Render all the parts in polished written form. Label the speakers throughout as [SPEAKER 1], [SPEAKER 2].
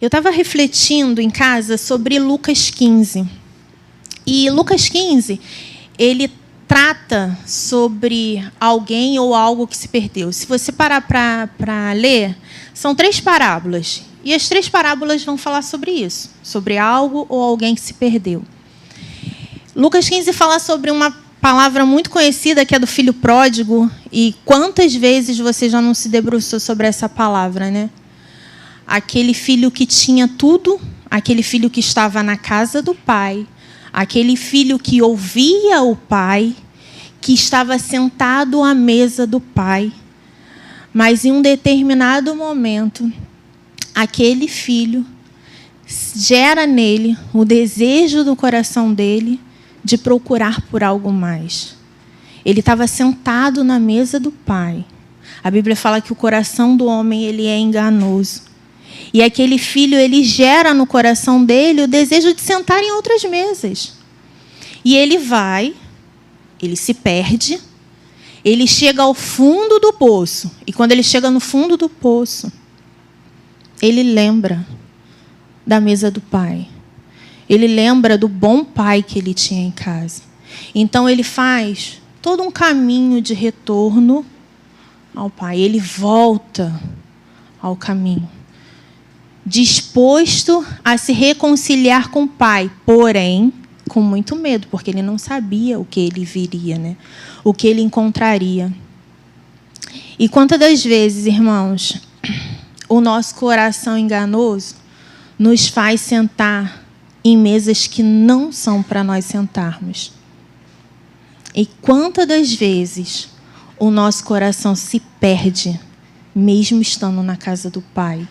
[SPEAKER 1] Eu estava refletindo em casa sobre Lucas 15. E Lucas 15, ele trata sobre alguém ou algo que se perdeu. Se você parar para ler, são 3 parábolas. E as 3 parábolas vão falar sobre isso, sobre algo ou alguém que se perdeu. Lucas 15 fala sobre uma palavra muito conhecida, que é do filho pródigo. E quantas vezes você já não se debruçou sobre essa palavra, né? Aquele filho que tinha tudo, aquele filho que estava na casa do pai, aquele filho que ouvia o pai, que estava sentado à mesa do pai. Mas, em um determinado momento, aquele filho gera nele o desejo do coração dele de procurar por algo mais. Ele estava sentado na mesa do pai. A Bíblia fala que o coração do homem ele é enganoso. E aquele filho, ele gera no coração dele o desejo de sentar em outras mesas. E ele vai, ele se perde, ele chega ao fundo do poço. E quando ele chega no fundo do poço, ele lembra da mesa do pai. Ele lembra do bom pai que ele tinha em casa. Então, ele faz todo um caminho de retorno ao pai. Ele volta ao caminho, disposto a se reconciliar com o pai, porém, com muito medo, porque ele não sabia o que ele viria, né? O que ele encontraria. E quantas das vezes, irmãos, o nosso coração enganoso nos faz sentar em mesas que não são para nós sentarmos. E quantas das vezes o nosso coração se perde, mesmo estando na casa do Pai?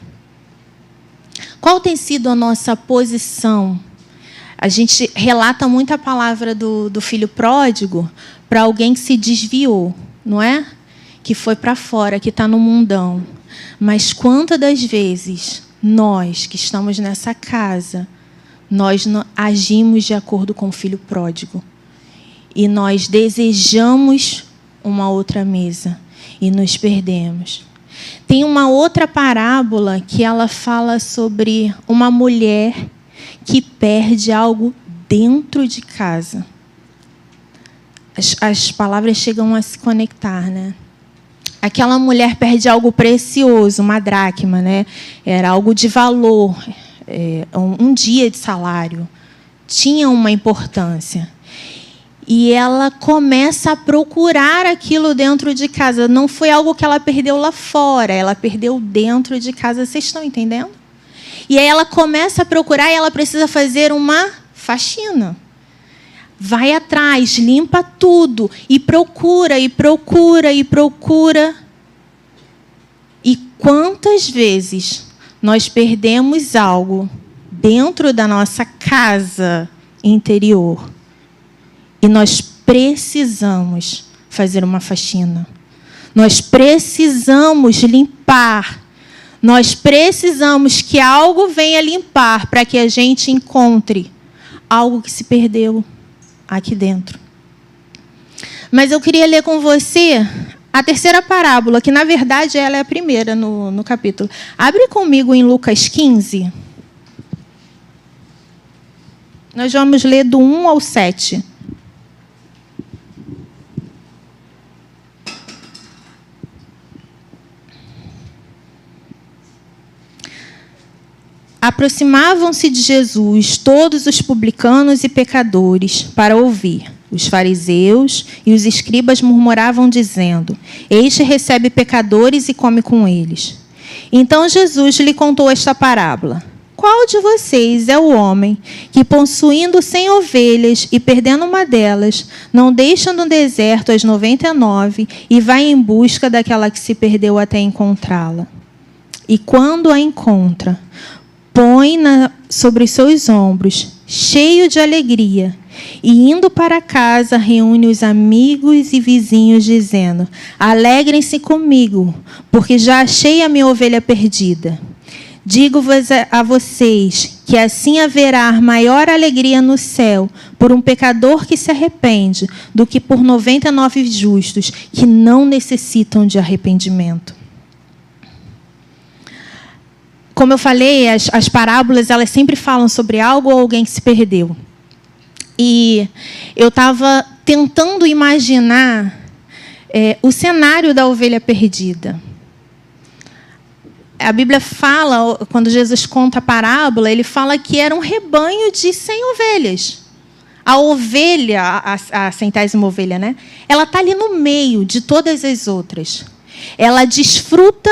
[SPEAKER 1] Qual tem sido a nossa posição? A gente relata muito a palavra do filho pródigo para alguém que se desviou, não é? Que foi para fora, que está no mundão. Mas quantas das vezes nós, que estamos nessa casa, nós agimos de acordo com o filho pródigo? E nós desejamos uma outra mesa e nos perdemos. Tem uma outra parábola que ela fala sobre uma mulher que perde algo dentro de casa. As palavras chegam a se conectar, né? Aquela mulher perde algo precioso, uma dracma, né? Era algo de valor, um dia de salário. Tinha uma importância. E ela começa a procurar aquilo dentro de casa. Não foi algo que ela perdeu lá fora, ela perdeu dentro de casa. Vocês estão entendendo? E aí ela começa a procurar e ela precisa fazer uma faxina. Vai atrás, limpa tudo e procura, e procura, e procura. E quantas vezes nós perdemos algo dentro da nossa casa interior e nós precisamos fazer uma faxina. Nós precisamos limpar. Nós precisamos que algo venha limpar para que a gente encontre algo que se perdeu aqui dentro. Mas eu queria ler com você a terceira parábola, que, na verdade, ela é a primeira no capítulo. Abre comigo em Lucas 15. Nós vamos ler do 1 ao 7. Aproximavam-se de Jesus todos os publicanos e pecadores para ouvir. Os fariseus e os escribas murmuravam, dizendo: Este recebe pecadores e come com eles. Então Jesus lhe contou esta parábola: Qual de vocês é o homem que, possuindo 100 ovelhas e perdendo uma delas, não deixa no deserto as 99 e vai em busca daquela que se perdeu até encontrá-la? E quando a encontra, põe-na sobre os seus ombros, cheio de alegria, e indo para casa, reúne os amigos e vizinhos, dizendo: Alegrem-se comigo, porque já achei a minha ovelha perdida. Digo-vos a vocês que assim haverá maior alegria no céu por um pecador que se arrepende do que por 99 justos que não necessitam de arrependimento. como eu falei, as parábolas, elas sempre falam sobre algo ou alguém que se perdeu. E eu estava tentando imaginar o cenário da ovelha perdida. A Bíblia fala, quando Jesus conta a parábola, ele fala que era um rebanho de 100 ovelhas. A ovelha, a 100ª ovelha, né? Ela está ali no meio de todas as outras. Ela desfruta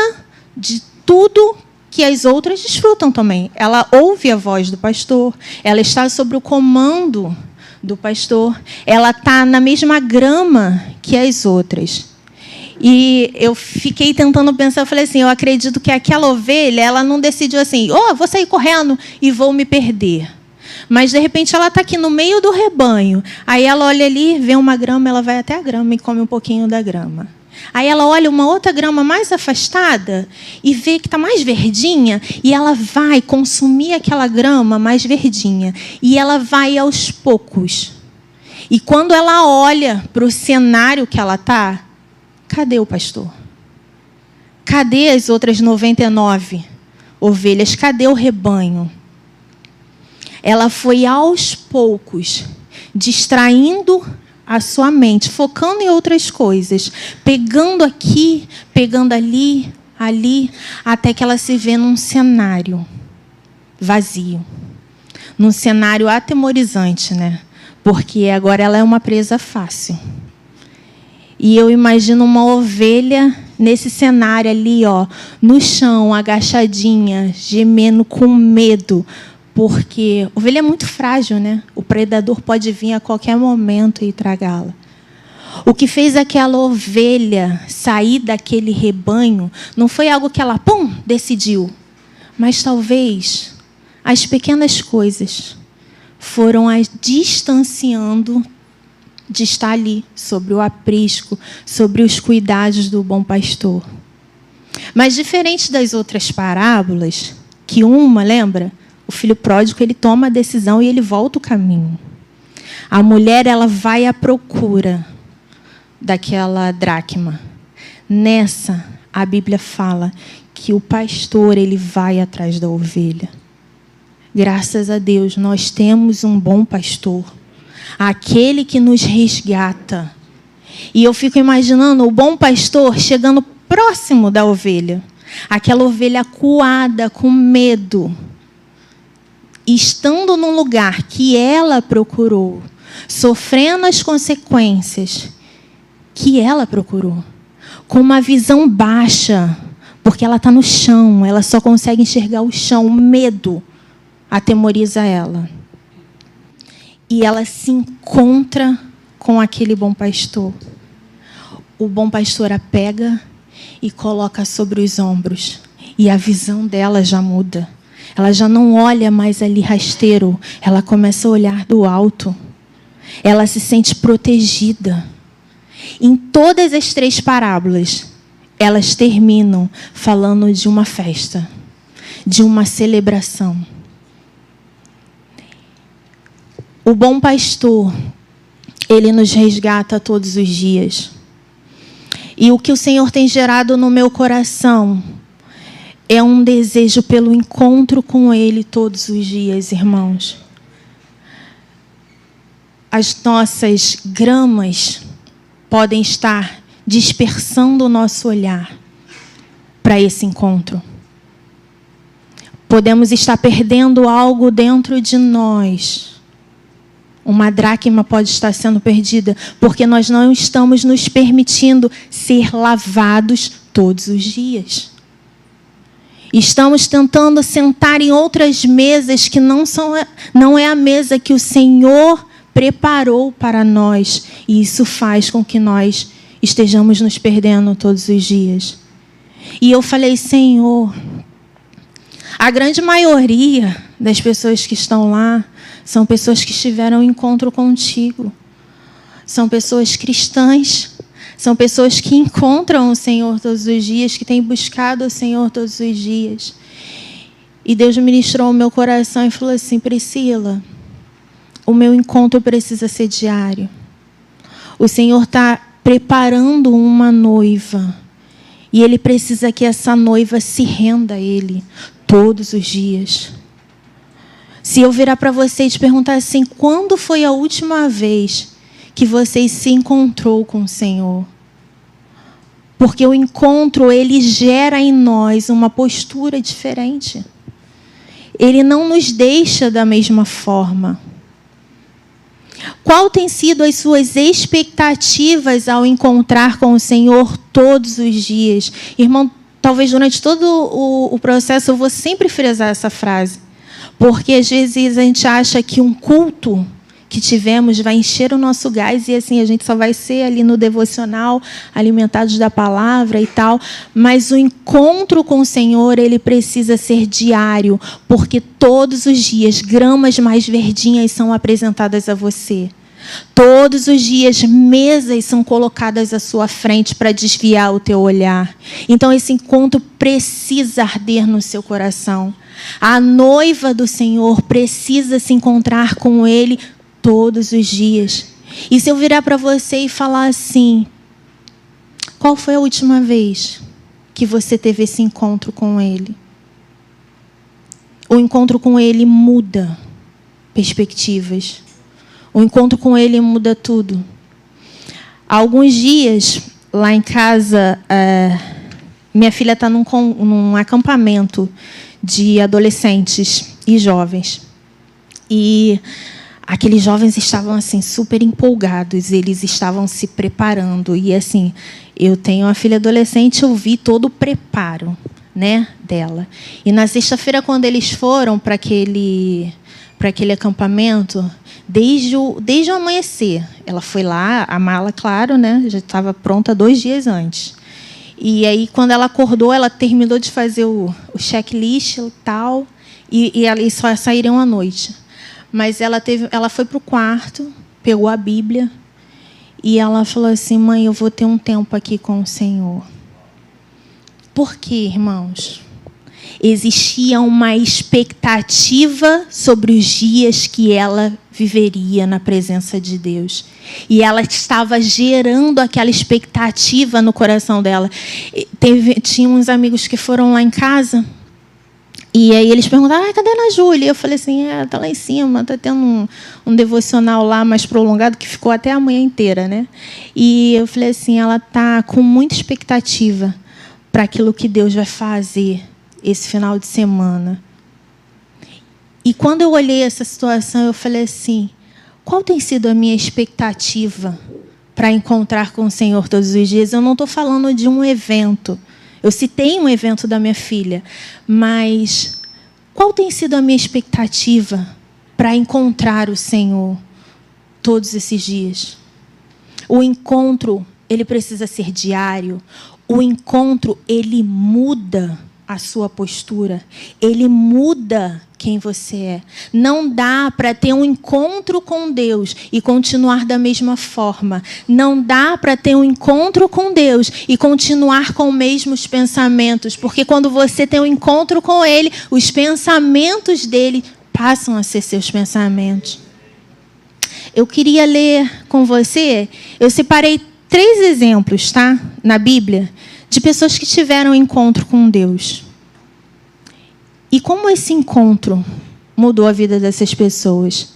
[SPEAKER 1] de tudo que as outras desfrutam também. Ela ouve a voz do pastor, ela está sob o comando do pastor, ela está na mesma grama que as outras. E eu fiquei tentando pensar, eu falei assim, eu acredito que aquela ovelha, ela não decidiu assim, vou sair correndo e vou me perder. Mas, de repente, ela está aqui no meio do rebanho. Aí ela olha ali, vê uma grama, ela vai até a grama e come um pouquinho da grama. Aí ela olha uma outra grama mais afastada e vê que está mais verdinha e ela vai consumir aquela grama mais verdinha. E ela vai aos poucos. E quando ela olha para o cenário que ela está, cadê o pastor? Cadê as outras 99 ovelhas? Cadê o rebanho? Ela foi aos poucos, distraindo a sua mente, focando em outras coisas, pegando aqui, pegando ali, até que ela se vê num cenário vazio, num cenário atemorizante, né? Porque agora ela é uma presa fácil. E eu imagino uma ovelha nesse cenário ali, no chão, agachadinha, gemendo com medo, porque a ovelha é muito frágil, né? O predador pode vir a qualquer momento e tragá-la. O que fez aquela ovelha sair daquele rebanho não foi algo que ela, decidiu. Mas talvez as pequenas coisas foram a distanciando de estar ali, sobre o aprisco, sobre os cuidados do bom pastor. Mas diferente das outras parábolas, que uma, lembra? O filho pródigo, ele toma a decisão e ele volta o caminho. A mulher, ela vai à procura daquela dracma. Nessa, a Bíblia fala que o pastor, ele vai atrás da ovelha. Graças a Deus, nós temos um bom pastor. Aquele que nos resgata. E eu fico imaginando o bom pastor chegando próximo da ovelha. Aquela ovelha acuada, com medo. Estando num lugar que ela procurou, sofrendo as consequências que ela procurou, com uma visão baixa, porque ela está no chão, ela só consegue enxergar o chão, o medo atemoriza ela. E ela se encontra com aquele bom pastor. O bom pastor a pega e coloca sobre os ombros, e a visão dela já muda. Ela já não olha mais ali rasteiro, ela começa a olhar do alto. Ela se sente protegida. Em todas as 3 parábolas, elas terminam falando de uma festa, de uma celebração. O bom pastor, ele nos resgata todos os dias. E o que o Senhor tem gerado no meu coração é um desejo pelo encontro com Ele todos os dias, irmãos. As nossas gramas podem estar dispersando o nosso olhar para esse encontro. Podemos estar perdendo algo dentro de nós. Uma dracma pode estar sendo perdida porque nós não estamos nos permitindo ser lavados todos os dias. Estamos tentando sentar em outras mesas que não é a mesa que o Senhor preparou para nós. E isso faz com que nós estejamos nos perdendo todos os dias. E eu falei, Senhor, a grande maioria das pessoas que estão lá são pessoas que tiveram um encontro contigo. São pessoas cristãs. São pessoas que encontram o Senhor todos os dias, que têm buscado o Senhor todos os dias. E Deus ministrou o meu coração e falou assim, Priscila, o meu encontro precisa ser diário. O Senhor está preparando uma noiva. E ele precisa que essa noiva se renda a ele todos os dias. Se eu virar para você e te perguntar assim, quando foi a última vez que você se encontrou com o Senhor? Porque o encontro, ele gera em nós uma postura diferente. Ele não nos deixa da mesma forma. Qual tem sido as suas expectativas ao encontrar com o Senhor todos os dias? Irmão, talvez durante todo o processo eu vou sempre frisar essa frase. Porque às vezes a gente acha que um culto que tivemos vai encher o nosso gás e assim a gente só vai ser ali no devocional, alimentados da palavra e tal. Mas o encontro com o Senhor, ele precisa ser diário, porque todos os dias gramas mais verdinhas são apresentadas a você. Todos os dias mesas são colocadas à sua frente para desviar o teu olhar. Então esse encontro precisa arder no seu coração. A noiva do Senhor precisa se encontrar com Ele todos os dias. E se eu virar para você e falar assim, qual foi a última vez que você teve esse encontro com Ele? O encontro com Ele muda perspectivas. O encontro com Ele muda tudo. Há alguns dias, lá em casa, minha filha está num acampamento de adolescentes e jovens. E aqueles jovens estavam assim super empolgados, eles estavam se preparando. E assim, eu tenho uma filha adolescente, eu vi todo o preparo, né, dela. E na sexta-feira, quando eles foram para aquele acampamento, desde o amanhecer, ela foi lá, a mala, claro, né, já estava pronta 2 dias antes. E aí, quando ela acordou, ela terminou de fazer o checklist e tal, e eles só saíram à noite. Mas ela foi para o quarto, pegou a Bíblia, e ela falou assim, mãe, eu vou ter um tempo aqui com o Senhor. Por quê, irmãos? Existia uma expectativa sobre os dias que ela viveria na presença de Deus. E ela estava gerando aquela expectativa no coração dela. Tinha uns amigos que foram lá em casa, e aí eles perguntaram, cadê a Ana Júlia? Eu falei assim, está lá em cima, está tendo um devocional lá mais prolongado, que ficou até a manhã inteira, né? E eu falei assim, ela está com muita expectativa para aquilo que Deus vai fazer esse final de semana. E quando eu olhei essa situação, eu falei assim, qual tem sido a minha expectativa para encontrar com o Senhor todos os dias? Eu não estou falando de um evento. Eu citei um evento da minha filha, mas qual tem sido a minha expectativa para encontrar o Senhor todos esses dias? O encontro, ele precisa ser diário. O encontro, ele muda a sua postura. Ele muda quem você é. Não dá para ter um encontro com Deus e continuar da mesma forma. Não dá para ter um encontro com Deus e continuar com os mesmos pensamentos. Porque quando você tem um encontro com Ele, os pensamentos dele passam a ser seus pensamentos. Eu queria ler com você, eu separei 3 exemplos, tá? Na Bíblia, de pessoas que tiveram um encontro com Deus. E como esse encontro mudou a vida dessas pessoas?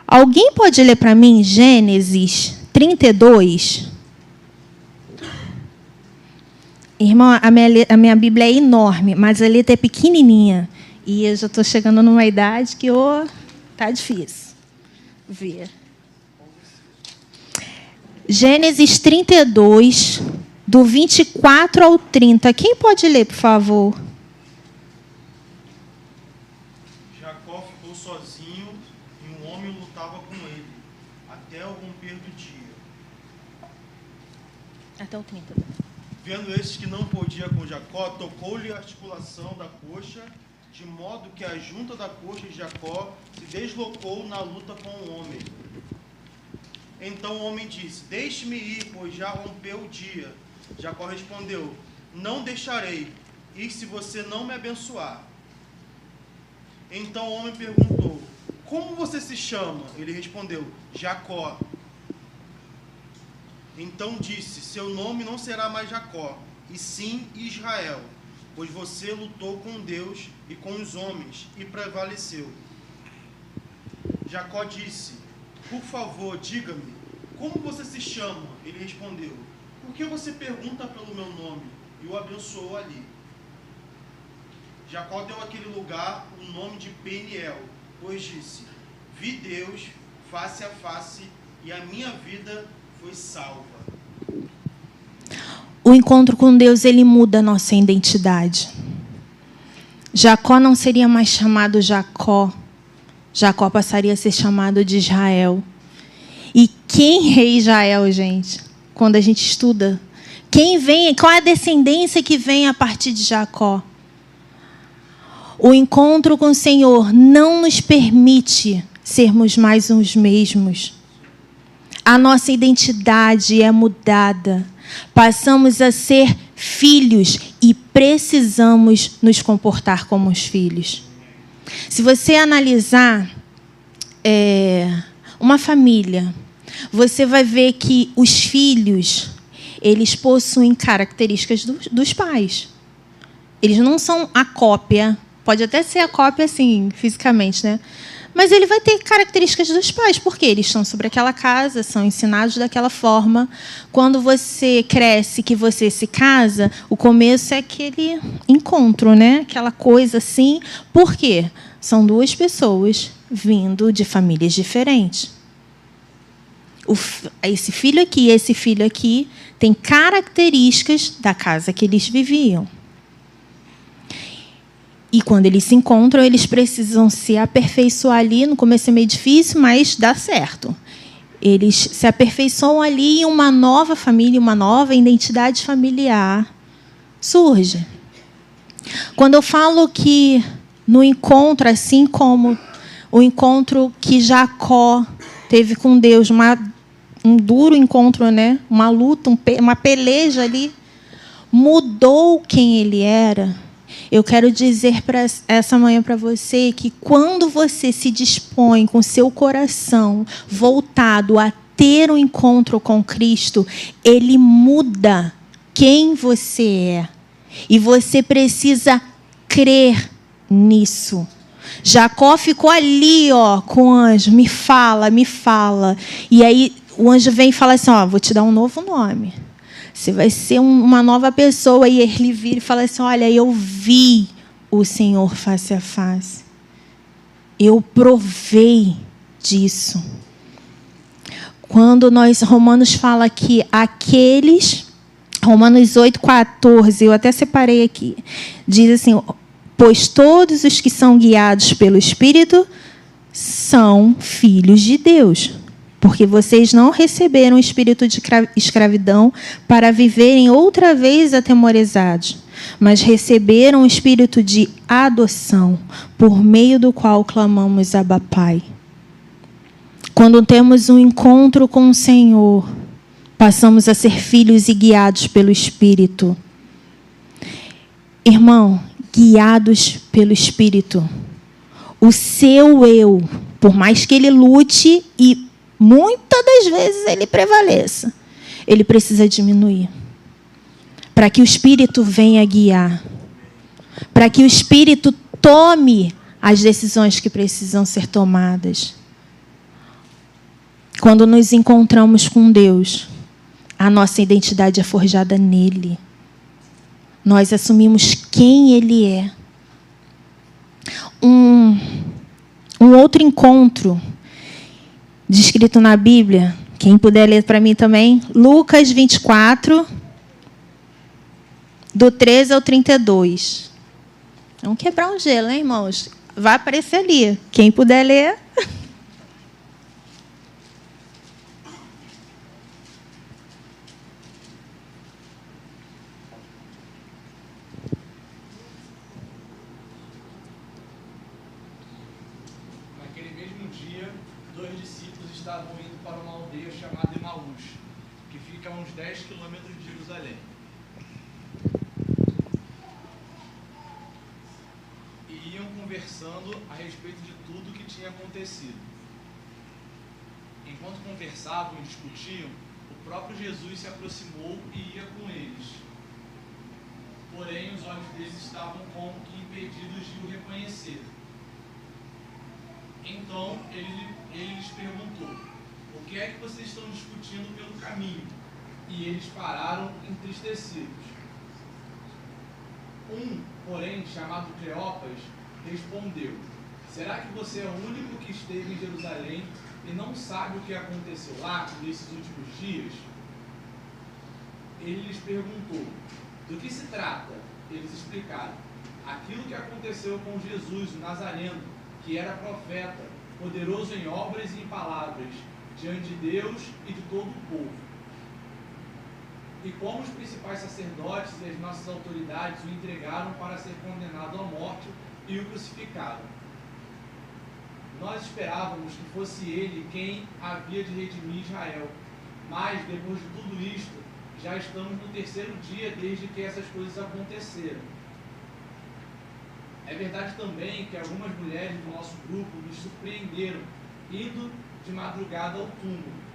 [SPEAKER 1] Alguém pode ler para mim Gênesis 32? Irmão, a minha Bíblia é enorme, mas a letra é pequenininha. E eu já estou chegando numa idade que tá difícil ver. Gênesis 32, do 24 ao 30. Quem pode ler, por favor?
[SPEAKER 2] Jacó ficou sozinho e um homem lutava com ele, até o romper do dia.
[SPEAKER 1] Até o 30.
[SPEAKER 2] Vendo estes que não podia com Jacó, tocou-lhe a articulação da coxa, de modo que a junta da coxa de Jacó se deslocou na luta com o homem. Então o homem disse, deixe-me ir, pois já rompeu o dia. Jacó respondeu, não deixarei, ir se você não me abençoar. Então o homem perguntou, como você se chama? Ele respondeu, Jacó. Então disse, seu nome não será mais Jacó, e sim Israel, pois você lutou com Deus e com os homens e prevaleceu. Jacó disse: por favor, diga-me, como você se chama? Ele respondeu: por que você pergunta pelo meu nome? E o abençoou ali. Jacó deu àquele lugar o nome de Peniel, pois disse: vi Deus face a face e a minha vida foi salva.
[SPEAKER 1] O encontro com Deus, ele muda a nossa identidade. Jacó não seria mais chamado Jacó. Jacó passaria a ser chamado de Israel. E quem é Israel, gente? Quando a gente estuda, qual é a descendência que vem a partir de Jacó? O encontro com o Senhor não nos permite sermos mais os mesmos. A nossa identidade é mudada. Passamos a ser filhos e precisamos nos comportar como os filhos. Se você analisar uma família, você vai ver que os filhos, eles possuem características dos pais. Eles não são a cópia. Pode até ser a cópia, assim, fisicamente, né? Mas ele vai ter características dos pais, porque eles estão sobre aquela casa, são ensinados daquela forma. Quando você cresce, que você se casa, o começo é aquele encontro, né? Aquela coisa assim. Por quê? São duas pessoas vindo de famílias diferentes. Esse filho aqui e esse filho aqui têm características da casa que eles viviam. E quando eles se encontram, eles precisam se aperfeiçoar ali. No começo é meio difícil, mas dá certo. Eles se aperfeiçoam ali e uma nova família, uma nova identidade familiar surge. Quando eu falo que no encontro, assim como o encontro que Jacó teve com Deus, um duro encontro, né? Uma luta, uma peleja ali, mudou quem ele era. Eu quero dizer essa manhã para você que quando você se dispõe com seu coração voltado a ter um encontro com Cristo, Ele muda quem você é. E você precisa crer nisso. Jacó ficou ali, com o anjo, me fala. E aí o anjo vem e fala assim, vou te dar um novo nome. Você vai ser uma nova pessoa. E ele vira e fala assim, olha, eu vi o Senhor face a face. Eu provei disso. Quando Romanos fala que Romanos 8,14, eu até separei aqui, diz assim, pois todos os que são guiados pelo Espírito são filhos de Deus. Porque vocês não receberam o espírito de escravidão para viverem outra vez atemorizados, mas receberam o espírito de adoção, por meio do qual clamamos Abba Pai. Quando temos um encontro com o Senhor, passamos a ser filhos e guiados pelo Espírito. Irmão, guiados pelo Espírito. O seu eu, por mais que ele lute e muitas das vezes ele prevaleça, ele precisa diminuir. Para que o Espírito venha guiar. Para que o Espírito tome as decisões que precisam ser tomadas. Quando nos encontramos com Deus, a nossa identidade é forjada nele. Nós assumimos quem Ele é. Um outro encontro descrito na Bíblia, quem puder ler para mim também, Lucas 24, do 13 ao 32. Vamos quebrar um gelo, hein, irmãos? Vai aparecer ali. Quem puder ler.
[SPEAKER 3] estavam indo para uma aldeia chamada Emaús, que fica a uns 10 quilômetros de Jerusalém. E iam conversando a respeito de tudo o que tinha acontecido. Enquanto conversavam e discutiam, o próprio Jesus se aproximou e ia com eles. porém os olhos deles estavam como que impedidos de o reconhecer. Então ele lhes perguntou: o que é que vocês estão discutindo pelo caminho? E eles pararam entristecidos. Porém, chamado Cleopas, respondeu: será que você é o único que esteve em Jerusalém e não sabe o que aconteceu lá nesses últimos dias? Ele lhes perguntou: do que se trata? Eles explicaram: aquilo que aconteceu com Jesus, o Nazareno, que era profeta, poderoso em obras e em palavras, diante de Deus e de todo o povo. E como os principais sacerdotes e as nossas autoridades o entregaram para ser condenado à morte e o crucificaram. Nós esperávamos que fosse ele quem havia de redimir Israel, mas, depois de tudo isto, já estamos no 3º dia desde que essas coisas aconteceram. É verdade também que algumas mulheres do nosso grupo nos surpreenderam, indo de madrugada ao túmulo.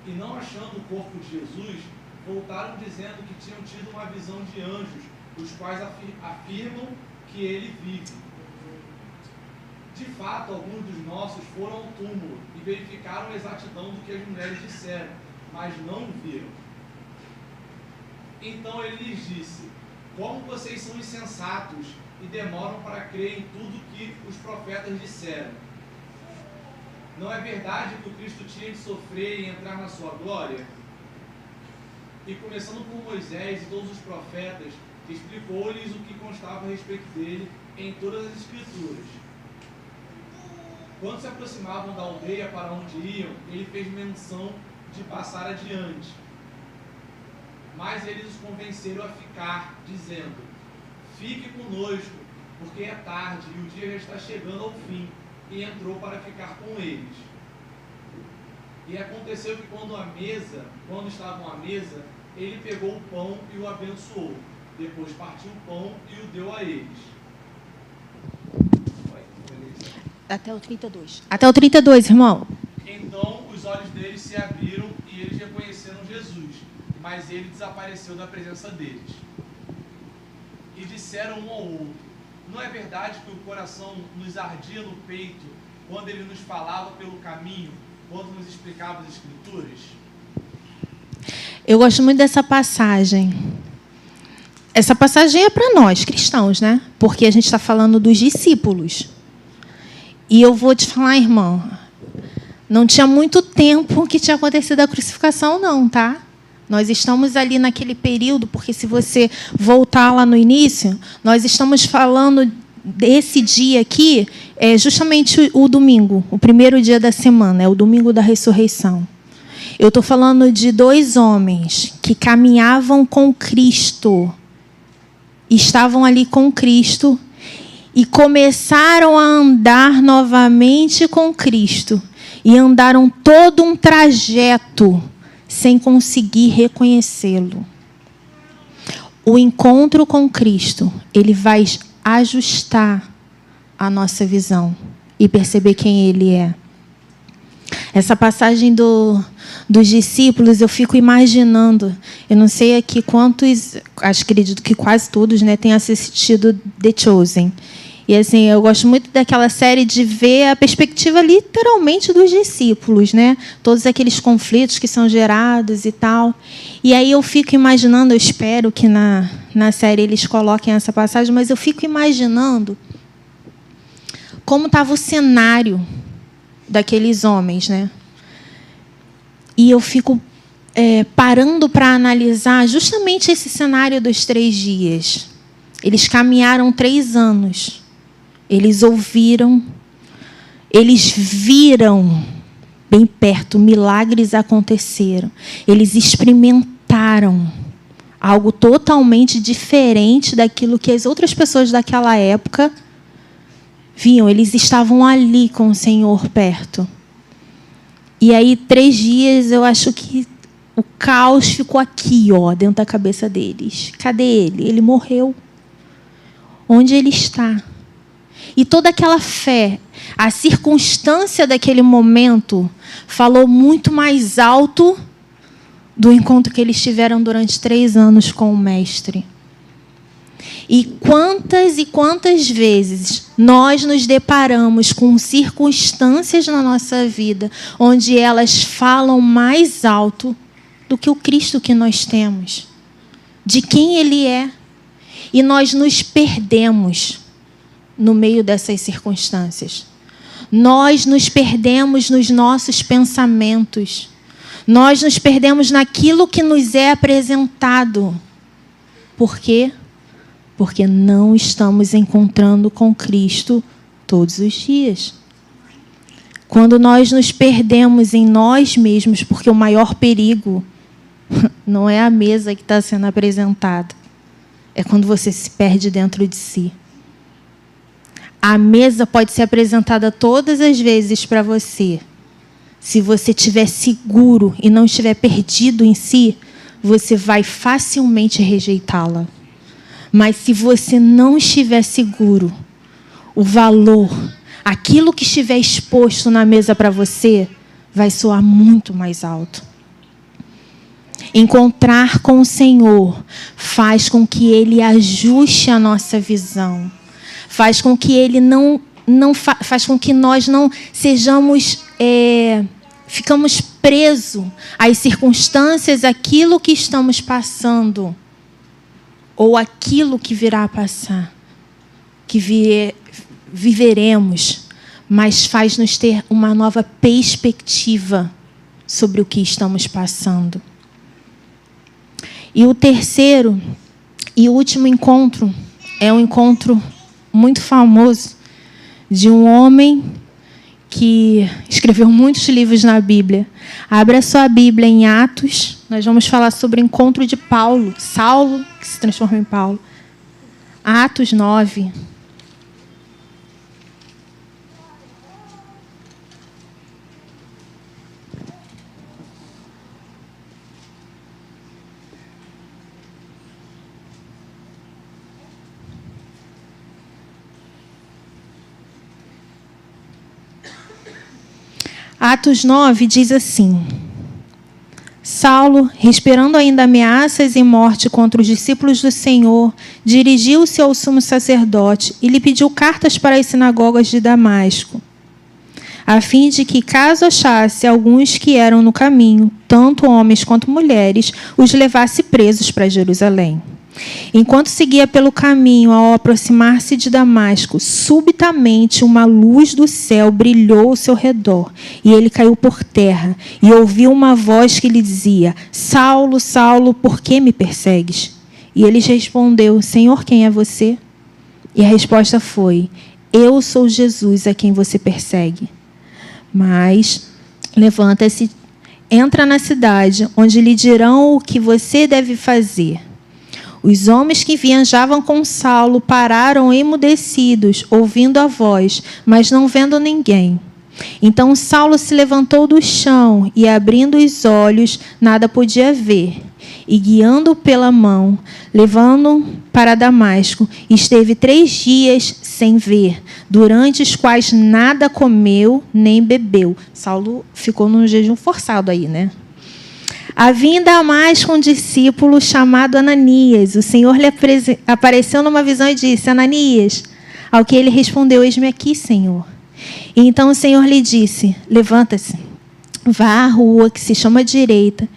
[SPEAKER 3] E não achando o corpo de Jesus, voltaram dizendo que tinham tido uma visão de anjos, os quais afirmam que ele vive. De fato, alguns dos nossos foram ao túmulo e verificaram a exatidão do que as mulheres disseram, mas não o viram. Então ele lhes disse: como vocês são insensatos e demoram para crer em tudo que os profetas disseram? Não é verdade que o Cristo tinha de sofrer e entrar na sua glória? E começando por Moisés e todos os profetas, explicou-lhes o que constava a respeito dele em todas as Escrituras. Quando se aproximavam da aldeia para onde iam, ele fez menção de passar adiante. Mas eles os convenceram a ficar, dizendo: fique conosco, porque é tarde e o dia já está chegando ao fim. E entrou para ficar com eles. E aconteceu que quando estavam à mesa, ele pegou o pão e o abençoou. Depois partiu o pão e o deu a eles.
[SPEAKER 1] Até o 32. Até o 32, irmão.
[SPEAKER 3] Então os olhos deles se abriram e eles reconheceram Jesus, mas ele desapareceu da presença deles. E disseram um ao outro: não é verdade que o coração nos ardia no peito quando ele nos falava pelo caminho, quando nos explicava as Escrituras?
[SPEAKER 1] Eu gosto muito dessa passagem. Essa passagem é para nós, cristãos, né? Porque a gente está falando dos discípulos. E eu vou te falar, irmão, não tinha muito tempo que tinha acontecido a crucificação, não, tá? Nós estamos ali naquele período, porque se você voltar lá no início, nós estamos falando desse dia aqui, é justamente o domingo, o primeiro dia da semana, é o domingo da ressurreição. Eu estou falando de 2 homens que caminhavam com Cristo, estavam ali com Cristo e começaram a andar novamente com Cristo. E andaram todo um trajeto sem conseguir reconhecê-lo. O encontro com Cristo, ele vai ajustar a nossa visão e perceber quem ele é. Essa passagem dos discípulos, eu fico imaginando, eu não sei aqui quantos, acredito que quase todos, né, têm assistido The Chosen. E assim, eu gosto muito daquela série de ver a perspectiva literalmente dos discípulos, né? Todos aqueles conflitos que são gerados e tal. E aí eu fico imaginando, eu espero que na série eles coloquem essa passagem, mas eu fico imaginando como estava o cenário daqueles homens, né? E eu fico parando para analisar justamente esse cenário dos 3 dias. Eles caminharam 3 anos. Eles ouviram, eles viram bem perto, milagres aconteceram. Eles experimentaram algo totalmente diferente daquilo que as outras pessoas daquela época viam. Eles estavam ali com o Senhor perto. E aí, 3 dias, eu acho que o caos ficou aqui, ó, dentro da cabeça deles. Cadê ele? Ele morreu. Onde ele está? E toda aquela fé, a circunstância daquele momento falou muito mais alto do encontro que eles tiveram durante 3 anos com o Mestre. E quantas vezes nós nos deparamos com circunstâncias na nossa vida onde elas falam mais alto do que o Cristo que nós temos, de quem Ele é, e nós nos perdemos no meio dessas circunstâncias. Nós nos perdemos nos nossos pensamentos. Nós nos perdemos naquilo que nos é apresentado. Por quê? Porque não estamos encontrando com Cristo todos os dias. Quando nós nos perdemos em nós mesmos, porque o maior perigo não é a mesa que está sendo apresentada, é quando você se perde dentro de si. A mesa pode ser apresentada todas as vezes para você. Se você estiver seguro e não estiver perdido em si, você vai facilmente rejeitá-la. Mas se você não estiver seguro, o valor, aquilo que estiver exposto na mesa para você, vai soar muito mais alto. Encontrar com o Senhor faz com que Ele ajuste a nossa visão. Faz com que Ele faz com que nós não sejamos, ficamos presos às circunstâncias, aquilo que estamos passando, ou aquilo que virá a passar, que viveremos, mas faz-nos ter uma nova perspectiva sobre o que estamos passando. E o terceiro e último encontro é um encontro muito famoso de um homem que escreveu muitos livros na Bíblia. Abra sua Bíblia em Atos. Nós vamos falar sobre o encontro de Paulo, Saulo, que se transforma em Paulo. Atos 9. Atos 9 diz assim: Saulo, respirando ainda ameaças e morte contra os discípulos do Senhor, dirigiu-se ao sumo sacerdote e lhe pediu cartas para as sinagogas de Damasco, a fim de que, caso achasse alguns que eram no caminho, tanto homens quanto mulheres, os levasse presos para Jerusalém. Enquanto seguia pelo caminho, ao aproximar-se de Damasco, subitamente uma luz do céu brilhou ao seu redor, e ele caiu por terra, e ouviu uma voz que lhe dizia: Saulo, Saulo, por que me persegues? E ele respondeu: Senhor, quem é você? E a resposta foi: Eu sou Jesus a quem você persegue. Mas levanta-se, entra na cidade, onde lhe dirão o que você deve fazer. Os homens que viajavam com Saulo pararam emudecidos, ouvindo a voz, mas não vendo ninguém. Então Saulo se levantou do chão e, abrindo os olhos, nada podia ver. E, guiando-o pela mão, levando-o para Damasco, esteve 3 dias sem ver, durante os quais nada comeu nem bebeu. Saulo ficou num jejum forçado aí, né? Havia em Damasco um discípulo chamado Ananias. O Senhor lhe apareceu numa visão e disse: Ananias. Ao que ele respondeu: Eis-me aqui, Senhor. E então o Senhor lhe disse: Levanta-se, vá à rua que se chama Direita,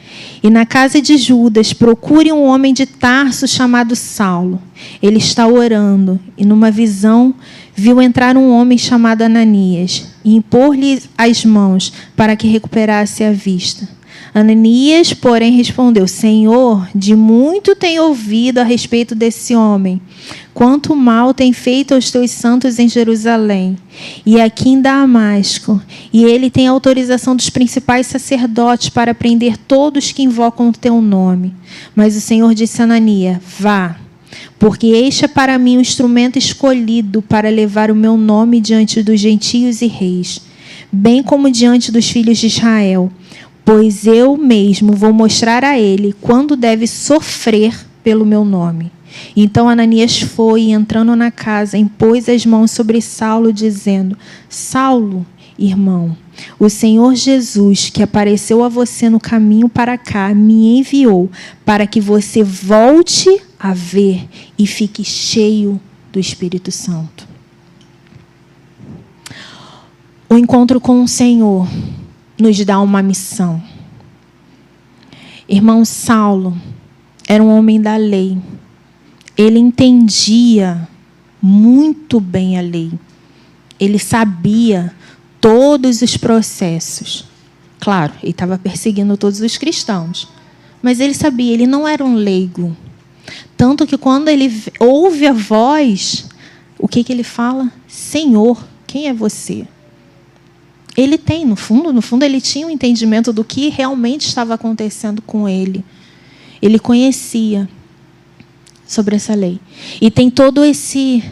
[SPEAKER 1] e na casa de Judas procure um homem de Tarso chamado Saulo. Ele está orando, e numa visão viu entrar um homem chamado Ananias, e impor-lhe as mãos para que recuperasse a vista. Ananias, porém, respondeu: Senhor, de muito tenho ouvido a respeito desse homem, quanto mal tem feito aos teus santos em Jerusalém e aqui em Damasco, e ele tem autorização dos principais sacerdotes para prender todos que invocam o teu nome. Mas o Senhor disse a Ananias: Vá, porque este é para mim um instrumento escolhido para levar o meu nome diante dos gentios e reis, bem como diante dos filhos de Israel. Pois eu mesmo vou mostrar a ele quando deve sofrer pelo meu nome. Então Ananias foi, e entrando na casa, impôs as mãos sobre Saulo, dizendo: Saulo, irmão, O Senhor Jesus, que apareceu a você no caminho para cá, me enviou para que você volte a ver e fique cheio do Espírito Santo. O encontro com o Senhor nos dá uma missão. Irmão Saulo era um homem da lei. Ele entendia muito bem a lei. Ele sabia todos os processos. Claro, ele estava perseguindo todos os cristãos. Mas ele sabia, ele não era um leigo. Tanto que quando ele ouve a voz, o que ele fala? Senhor, quem é você? Ele tem, no fundo, ele tinha um entendimento do que realmente estava acontecendo com ele. Ele conhecia sobre essa lei. E tem todo esse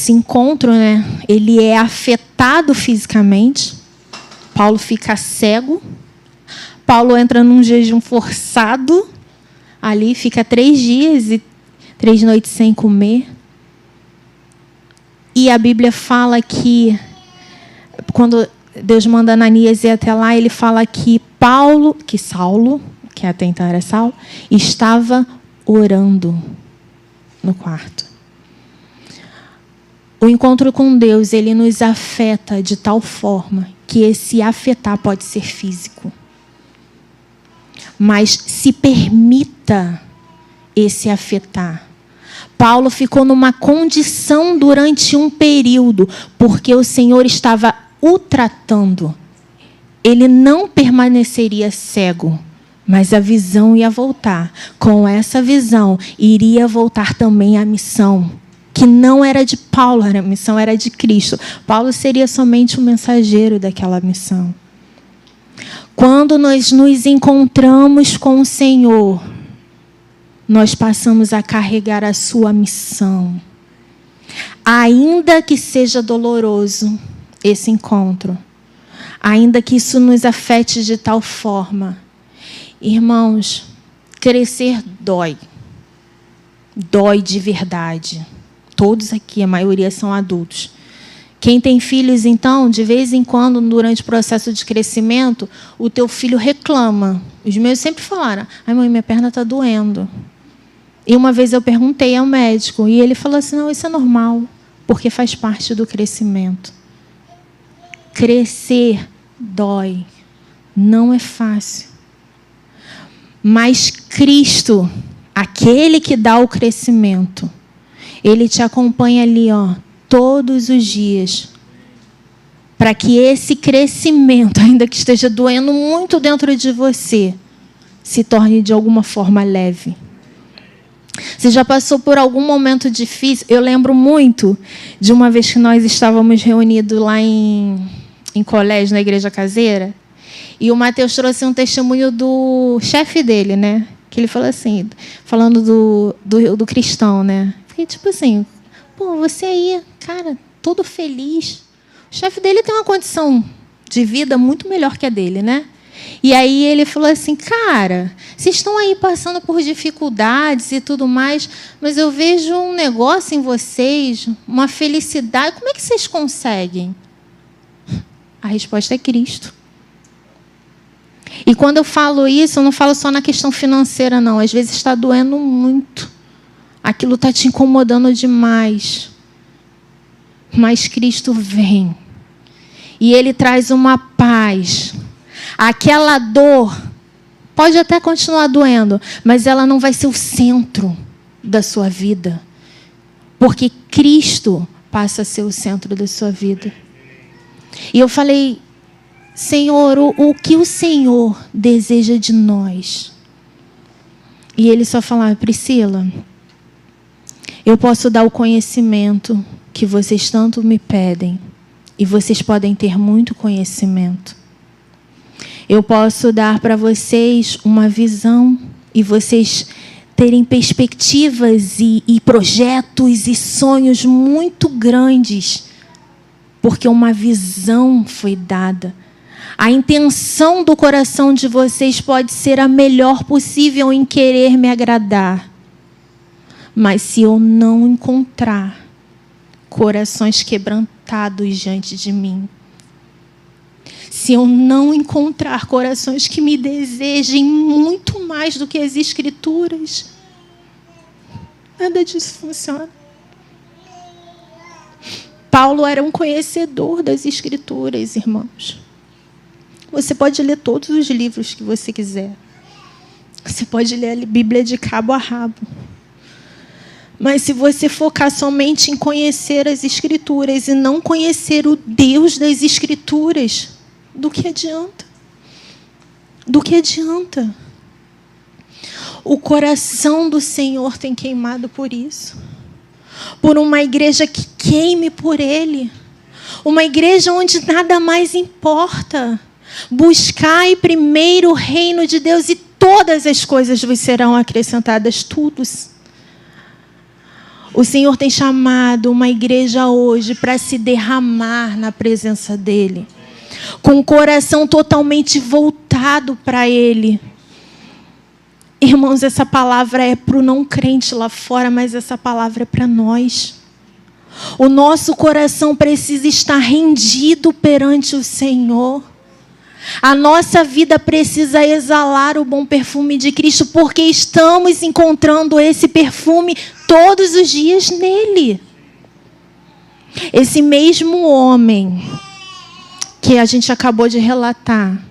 [SPEAKER 1] encontro, né? Ele é afetado fisicamente. Paulo fica cego. Paulo entra num jejum forçado. Ali fica 3 dias e 3 noites sem comer. E a Bíblia fala que, quando Deus manda Ananias ir até lá, ele fala que Saulo, que até então era Saulo, estava orando no quarto. O encontro com Deus, ele nos afeta de tal forma que esse afetar pode ser físico. Mas se permita esse afetar. Paulo ficou numa condição durante um período, porque o Senhor estava o tratando. Ele não permaneceria cego, mas a visão ia voltar. Com essa visão, iria voltar também a missão, que não era de Paulo, a missão era de Cristo. Paulo seria somente o mensageiro daquela missão. Quando nós nos encontramos com o Senhor, nós passamos a carregar a sua missão. Ainda que seja doloroso esse encontro, ainda que isso nos afete de tal forma, irmãos, crescer dói. Dói de verdade. Todos aqui, a maioria são adultos. Quem tem filhos, então, de vez em quando, durante o processo de crescimento, o teu filho reclama. Os meus sempre falaram: ai, mãe, minha perna está doendo. E uma vez eu perguntei ao médico, e ele falou assim: não, isso é normal, porque faz parte do crescimento. Crescer dói. Não é fácil. Mas Cristo, aquele que dá o crescimento, Ele te acompanha ali, todos os dias, para que esse crescimento, ainda que esteja doendo muito dentro de você, se torne de alguma forma leve. Você já passou por algum momento difícil? Eu lembro muito de uma vez que nós estávamos reunidos lá em colégio, na igreja caseira, e o Mateus trouxe um testemunho do chefe dele, né? Que ele falou assim, falando do cristão, né? Fiquei tipo assim, pô, você aí, cara, todo feliz. O chefe dele tem uma condição de vida muito melhor que a dele, né? E aí ele falou assim, cara, vocês estão aí passando por dificuldades e tudo mais, mas eu vejo um negócio em vocês, uma felicidade. Como é que vocês conseguem? A resposta é Cristo. E quando eu falo isso, eu não falo só na questão financeira, não. Às vezes está doendo muito. Aquilo está te incomodando demais. Mas Cristo vem. E Ele traz uma paz. Aquela dor pode até continuar doendo, mas ela não vai ser o centro da sua vida. Porque Cristo passa a ser o centro da sua vida. E eu falei, Senhor, o que o Senhor deseja de nós? E Ele só falava, Priscila, eu posso dar o conhecimento que vocês tanto me pedem. E vocês podem ter muito conhecimento. Eu posso dar para vocês uma visão e vocês terem perspectivas e projetos e sonhos muito grandes, porque uma visão foi dada. A intenção do coração de vocês pode ser a melhor possível em querer me agradar. Mas se eu não encontrar corações quebrantados diante de mim, se eu não encontrar corações que me desejem muito mais do que as Escrituras, nada disso funciona. Paulo era um conhecedor das Escrituras, irmãos. Você pode ler todos os livros que você quiser. Você pode ler a Bíblia de cabo a rabo. Mas se você focar somente em conhecer as Escrituras e não conhecer o Deus das Escrituras, do que adianta? Do que adianta? O coração do Senhor tem queimado por isso. Por uma igreja que queime por Ele. Uma igreja onde nada mais importa. Buscai primeiro o reino de Deus e todas as coisas vos serão acrescentadas. Tudo. O Senhor tem chamado uma igreja hoje para se derramar na presença dEle. Com o coração totalmente voltado para Ele. Irmãos, essa palavra é para o não crente lá fora, mas essa palavra é para nós. O nosso coração precisa estar rendido perante o Senhor. A nossa vida precisa exalar o bom perfume de Cristo, porque estamos encontrando esse perfume todos os dias nele. Esse mesmo homem que a gente acabou de relatar,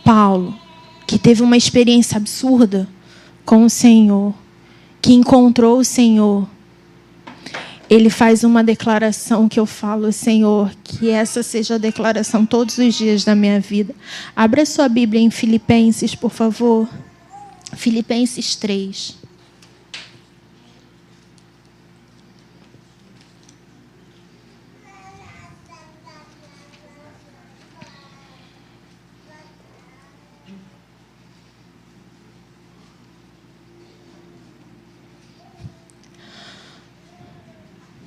[SPEAKER 1] Paulo, que teve uma experiência absurda com o Senhor, que encontrou o Senhor, ele faz uma declaração que eu falo, Senhor, que essa seja a declaração todos os dias da minha vida. Abra sua Bíblia em Filipenses, por favor. Filipenses 3.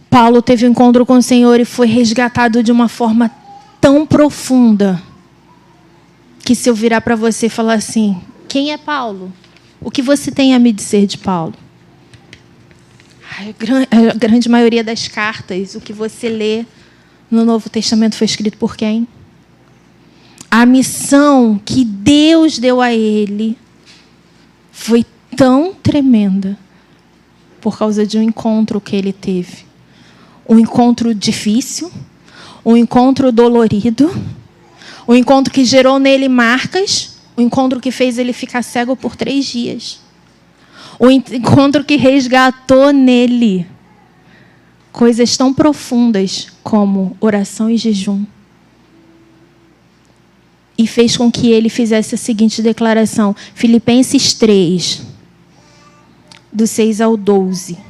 [SPEAKER 1] Paulo teve um encontro com o Senhor e foi resgatado de uma forma tão profunda que se eu virar para você e falar assim, quem é Paulo? O que você tem a me dizer de Paulo? A grande maioria das cartas, o que você lê no Novo Testamento foi escrito por quem? A missão que Deus deu a ele foi tão tremenda por causa de um encontro que ele teve. Um encontro difícil, um encontro dolorido, um encontro que gerou nele marcas, um encontro que fez ele ficar cego por 3 dias. Um encontro que resgatou nele coisas tão profundas como oração e jejum. E fez com que ele fizesse a seguinte declaração, Filipenses 3, do 6 ao 12.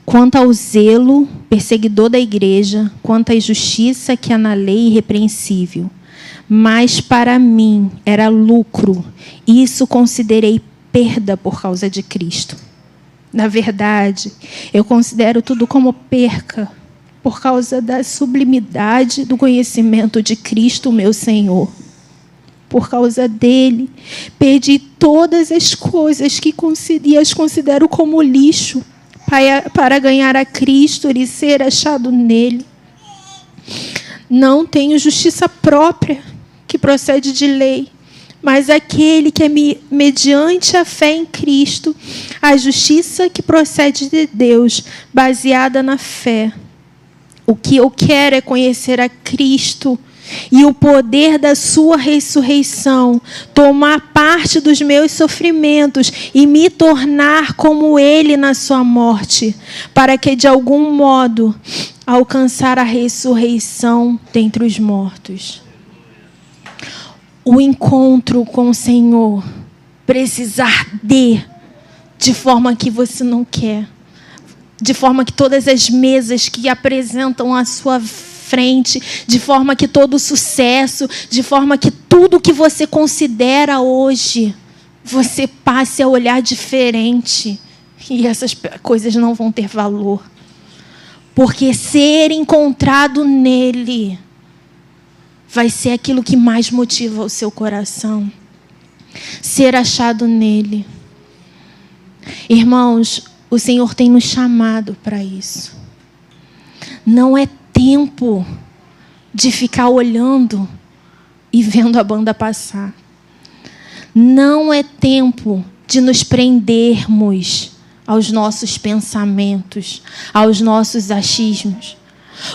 [SPEAKER 1] Quanto ao zelo perseguidor da igreja, quanto à justiça que há na lei irrepreensível, mas para mim era lucro, e isso considerei perda por causa de Cristo. Na verdade, eu considero tudo como perca, por causa da sublimidade do conhecimento de Cristo, meu Senhor. Por causa dele, perdi todas as coisas e as considero como lixo, para ganhar a Cristo e ser achado nele. Não tenho justiça própria, que procede de lei, mas aquele que é mediante a fé em Cristo, a justiça que procede de Deus, baseada na fé. O que eu quero é conhecer a Cristo e o poder da sua ressurreição, tomar parte dos meus sofrimentos e me tornar como Ele na sua morte, para que de algum modo alcançar a ressurreição dentre os mortos. O encontro com o Senhor precisa arder de forma que você não quer, de forma que todas as mesas que apresentam a sua frente, de forma que todo sucesso, de forma que tudo que você considera hoje, você passe a olhar diferente. E essas coisas não vão ter valor. Porque ser encontrado nele vai ser aquilo que mais motiva o seu coração. Ser achado nele. Irmãos, o Senhor tem nos chamado para isso. Não é tempo de ficar olhando e vendo a banda passar. Não é tempo de nos prendermos aos nossos pensamentos, aos nossos achismos.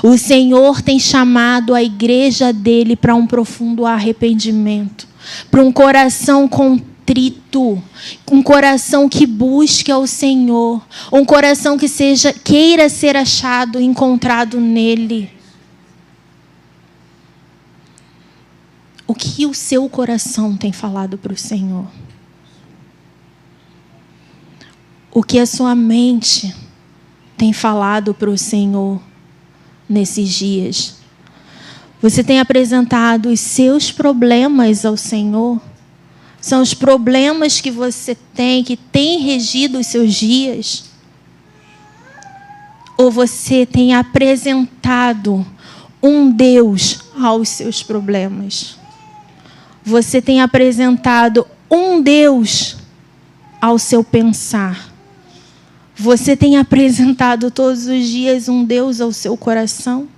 [SPEAKER 1] O Senhor tem chamado a igreja dele para um profundo arrependimento, para um coração contrito, um coração que busque ao Senhor, um coração que queira ser achado, encontrado nele. O que o seu coração tem falado para o Senhor? O que a sua mente tem falado para o Senhor nesses dias? Você tem apresentado os seus problemas ao Senhor? São os problemas que você tem, que tem regido os seus dias? Ou você tem apresentado um Deus aos seus problemas? Você tem apresentado um Deus ao seu pensar? Você tem apresentado todos os dias um Deus ao seu coração?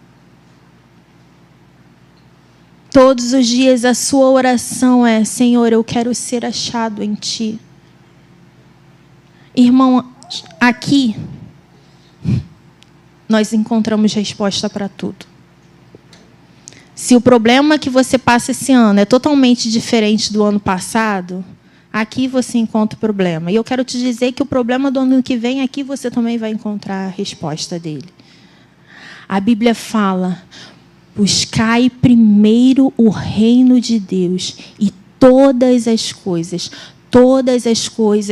[SPEAKER 1] Todos os dias a sua oração é: Senhor, eu quero ser achado em Ti. Irmão, aqui nós encontramos resposta para tudo. Se o problema que você passa esse ano é totalmente diferente do ano passado, aqui você encontra o problema. E eu quero te dizer que o problema do ano que vem, aqui você também vai encontrar a resposta dele. A Bíblia fala: buscai primeiro o reino de Deus e todas as coisas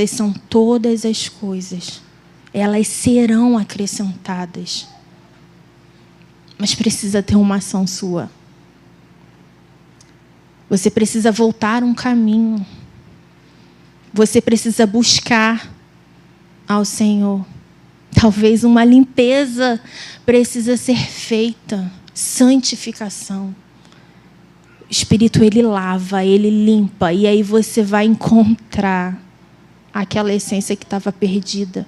[SPEAKER 1] são todas as coisas, elas serão acrescentadas. Mas precisa ter uma ação sua. Você precisa voltar um caminho. Você precisa buscar ao Senhor. Talvez uma limpeza precisa ser feita. Santificação. O Espírito, ele lava, ele limpa. E aí você vai encontrar aquela essência que estava perdida.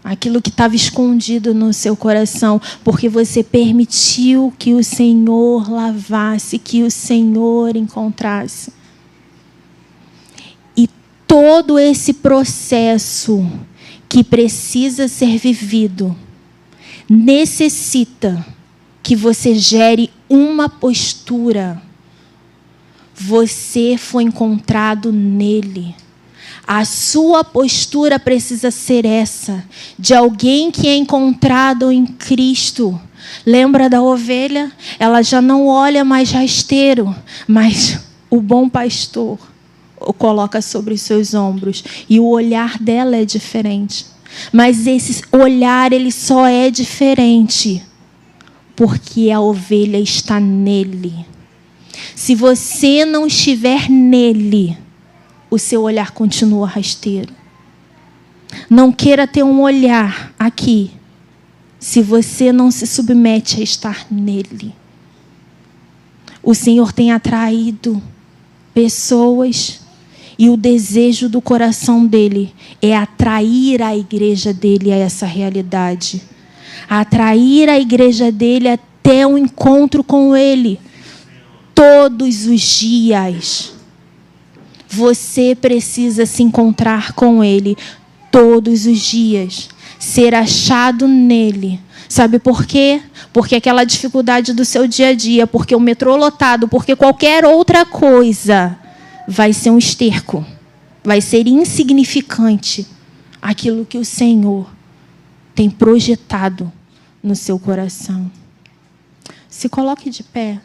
[SPEAKER 1] Aquilo que estava escondido no seu coração. Porque você permitiu que o Senhor lavasse, que o Senhor encontrasse. E todo esse processo que precisa ser vivido necessita que você gere uma postura. Você foi encontrado nele. A sua postura precisa ser essa, de alguém que é encontrado em Cristo. Lembra da ovelha? Ela já não olha mais rasteiro, mas o bom pastor o coloca sobre os seus ombros. E o olhar dela é diferente. Mas esse olhar, ele só é diferente porque a ovelha está nele. Se você não estiver nele, o seu olhar continua rasteiro. Não queira ter um olhar aqui, se você não se submete a estar nele. O Senhor tem atraído pessoas e o desejo do coração dele é atrair a igreja dele a essa realidade. Atrair a igreja dele até um encontro com ele. Todos os dias. Você precisa se encontrar com ele todos os dias. Ser achado nele. Sabe por quê? Porque aquela dificuldade do seu dia a dia, porque o metrô lotado, porque qualquer outra coisa vai ser um esterco. Vai ser insignificante aquilo que o Senhor tem projetado no seu coração. Se coloque de pé.